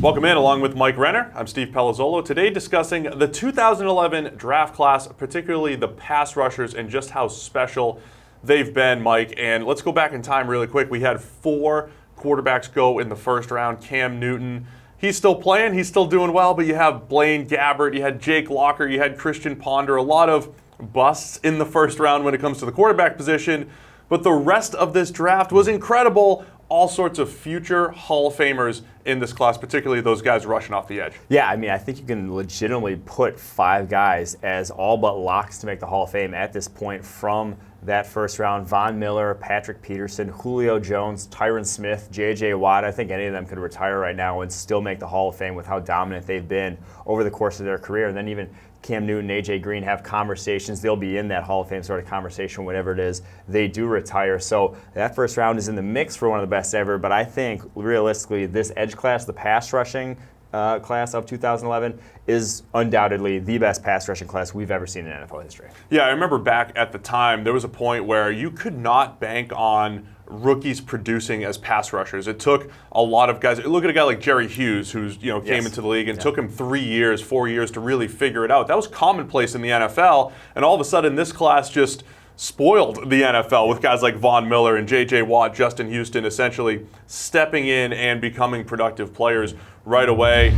Welcome in, along with Mike Renner. I'm Steve Palazzolo. Today discussing the 2011 draft class, particularly the pass rushers and just how special they've been, Mike. And let's go back in time really quick. We had 4 quarterbacks go in the first round. Cam Newton, he's still playing, he's still doing well, but you have Blaine Gabbert, you had Jake Locker, you had Christian Ponder, a lot of busts in the first round when it comes to the quarterback position. But the rest of this draft was incredible. All sorts of future Hall of Famers in this class, particularly those guys rushing off the edge. Yeah, I mean, I think you can legitimately put 5 guys as all but locks to make the Hall of Fame at this point from that first round. Von Miller, Patrick Peterson, Julio Jones, Tyron Smith, J.J. Watt. I think any of them could retire right now and still make the Hall of Fame with how dominant they've been over the course of their career. And then even Cam Newton, A.J. Green have conversations. They'll be in that Hall of Fame sort of conversation whenever it is they do retire. So that first round is in the mix for one of the best ever. But I think realistically this edge class, the pass rushing class of 2011, is undoubtedly the best pass rushing class we've ever seen in NFL history. Yeah, I remember back at the time, there was a point where you could not bank on rookies producing as pass rushers. It took a lot of guys. Look at a guy like Jerry Hughes, who's came into the league and took him 3 years, 4 years to really figure it out. That was commonplace in the NFL, and all of a sudden this class just spoiled the NFL with guys like Von Miller and J.J. Watt, Justin Houston, essentially stepping in and becoming productive players right away.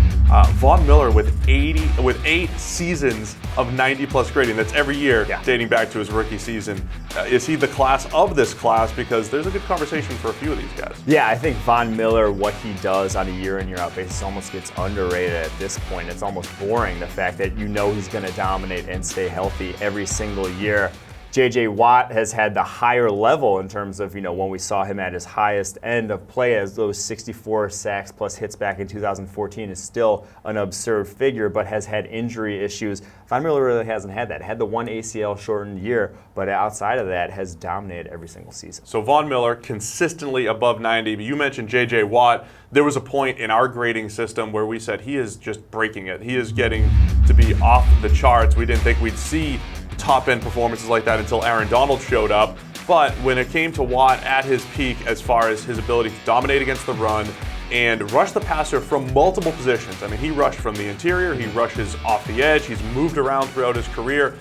Von Miller with 8 seasons of 90-plus grading. That's every year dating back to his rookie season. Is he the class of this class? Because there's a good conversation for a few of these guys. Yeah, I think Von Miller, what he does on a year-in, year-out basis almost gets underrated at this point. It's almost boring, the fact that you know he's going to dominate and stay healthy every single year. J.J. Watt has had the higher level in terms of, when we saw him at his highest end of play, as those 64 sacks plus hits back in 2014 is still an absurd figure, but has had injury issues. Von Miller really hasn't had that. Had the one ACL shortened year, but outside of that has dominated every single season. So Von Miller consistently above 90. But you mentioned J.J. Watt. There was a point in our grading system where we said he is just breaking it. He is getting to be off the charts. We didn't think we'd see top-end performances like that until Aaron Donald showed up. But when it came to Watt at his peak as far as his ability to dominate against the run and rush the passer from multiple positions, I mean, he rushed from the interior, he rushes off the edge, he's moved around throughout his career.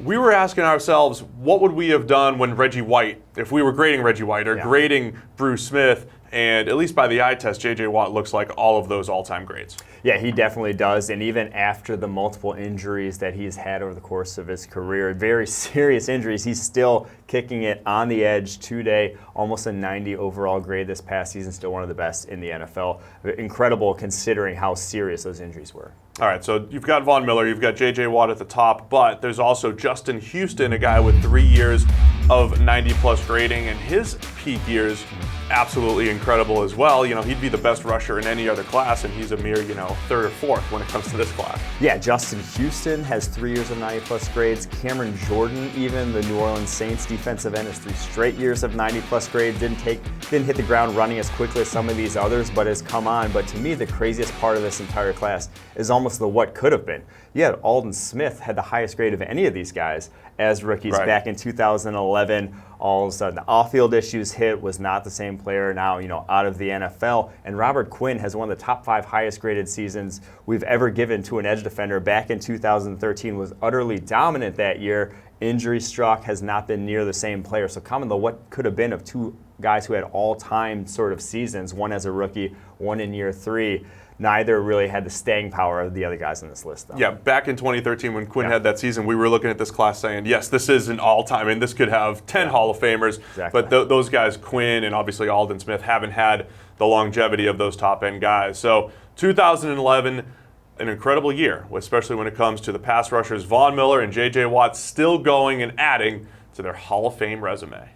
We were asking ourselves, what would we have done when Reggie White, if we were grading Reggie White or grading Bruce Smith, and at least by the eye test, J.J. Watt looks like all of those all-time grades. Yeah, he definitely does. And even after the multiple injuries that he's had over the course of his career, very serious injuries, he's still kicking it on the edge today. Almost a 90 overall grade this past season, still one of the best in the NFL. Incredible considering how serious those injuries were. All right, so you've got Von Miller, you've got J.J. Watt at the top, but there's also Justin Houston, a guy with 3 years of 90-plus grading, and his peak years absolutely incredible as well. He'd be the best rusher in any other class, and he's a mere, 3rd or 4th when it comes to this class. Yeah, Justin Houston has 3 years of 90-plus grades. Cameron Jordan, even the New Orleans Saints defensive end, has 3 straight years of 90-plus grades. Didn't hit the ground running as quickly as some of these others, but has come on. But to me, the craziest part of this entire class is almost the what could have been. Yeah, Aldon Smith had the highest grade of any of these guys as rookies back in 2011. All of a sudden, the off-field issues hit, was not the same player now, out of the NFL. And Robert Quinn has one of the top 5 highest graded seasons we've ever given to an edge defender back in 2013, was utterly dominant that year. Injury struck, has not been near the same player. So coming to what could have been of 2 guys who had all-time sort of seasons, one as a rookie, one in year 3. Neither really had the staying power of the other guys on this list, though. Yeah, back in 2013 when Quinn had that season, we were looking at this class saying, yes, this is an all-time, and this could have 10 Hall of Famers. Exactly. But those guys, Quinn and obviously Aldon Smith, haven't had the longevity of those top-end guys. So 2011, an incredible year, especially when it comes to the pass rushers. Von Miller and J.J. Watt still going and adding to their Hall of Fame resume.